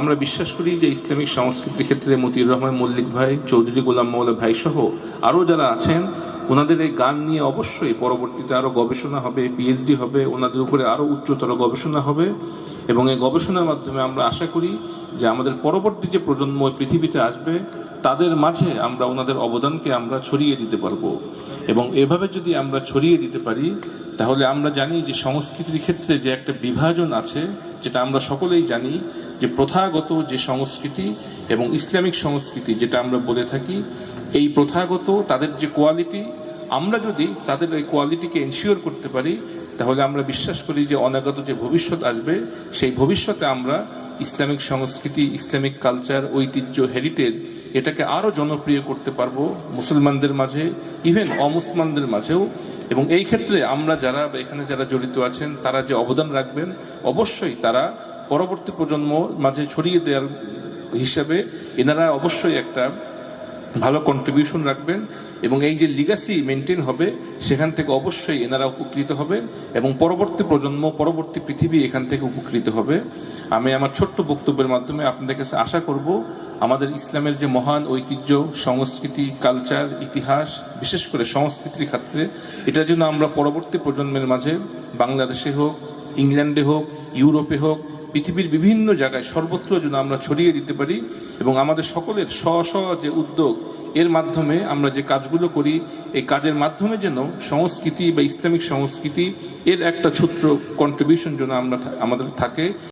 আমরা বিশ্বাস করি যে ইসলামিক সংস্কৃতির ক্ষেত্রে মতিউর রহমান মল্লিক ভাই, চৌধুরী গোলাম মাওলা ভাই সহ আরও যারা আছেন, ওনাদের এই গান নিয়ে অবশ্যই পরবর্তীতে আরও গবেষণা হবে, পিএইচডি হবে, ওনাদের উপরে আরও উচ্চতর গবেষণা হবে। এবং এই গবেষণার মাধ্যমে আমরা আশা করি যে আমাদের পরবর্তী যে প্রজন্ম পৃথিবীতে আসবে তাদের মাঝে আমরা ওনাদের অবদানকে আমরা ছড়িয়ে দিতে পারবো। এবং এভাবে যদি আমরা ছড়িয়ে দিতে পারি তাহলে আমরা জানি যে সংস্কৃতির ক্ষেত্রে যে একটা বিভাজন আছে, যেটা আমরা সকলেই জানি যে প্রথাগত যে সংস্কৃতি এবং ইসলামিক সংস্কৃতি যেটা আমরা বলে থাকি, এই প্রথাগত তাদের যে কোয়ালিটি, আমরা যদি তাদের এই কোয়ালিটিকে এনশিওর করতে পারি তাহলে আমরা বিশ্বাস করি যে অনাগত যে ভবিষ্যৎ আসবে সেই ভবিষ্যতে আমরা ইসলামিক সংস্কৃতি, ইসলামিক কালচার, ঐতিহ্য, হেরিটেজ এটাকে আরও জনপ্রিয় করতে পারবো মুসলমানদের মাঝে, ইভেন অমুসলমানদের মাঝেও। এবং এই ক্ষেত্রে আমরা যারা বা এখানে যারা জড়িত আছেন তারা যে অবদান রাখবেন, অবশ্যই তারা পরবর্তী প্রজন্ম মাঝে ছড়িয়ে দেওয়ার হিসাবে এনারা অবশ্যই একটা ভালো কন্ট্রিবিউশন রাখবেন। এবং এই যে লিগাসি মেনটেন হবে সেখান থেকে অবশ্যই এনারা উপকৃত হবেন এবং পরবর্তী প্রজন্ম, পরবর্তী পৃথিবী এখান থেকে উপকৃত হবে। আমি আমার ছোট্ট বক্তব্যের মাধ্যমে আপনাদের কাছে আশা করব আমাদের ইসলামের যে মহান ঐতিহ্য, সংস্কৃতি, কালচার, ইতিহাস, বিশেষ করে সংস্কৃতির ক্ষেত্রে এটার জন্য আমরা পরবর্তী প্রজন্মের মাঝে বাংলাদেশে হোক, ইংল্যান্ডে হোক, ইউরোপে হোক, পৃথিবীর বিভিন্ন জায়গায় সর্বত্র যেন আমরা ছড়িয়ে দিতে পারি। এবং আমাদের সকলের স্ব যে উদ্যোগ, এর মাধ্যমে আমরা যে কাজগুলো করি এই কাজের মাধ্যমে যেন সংস্কৃতি বা ইসলামিক সংস্কৃতি এর একটা ছোট্ট কন্ট্রিবিউশন যেন আমাদের থাকে।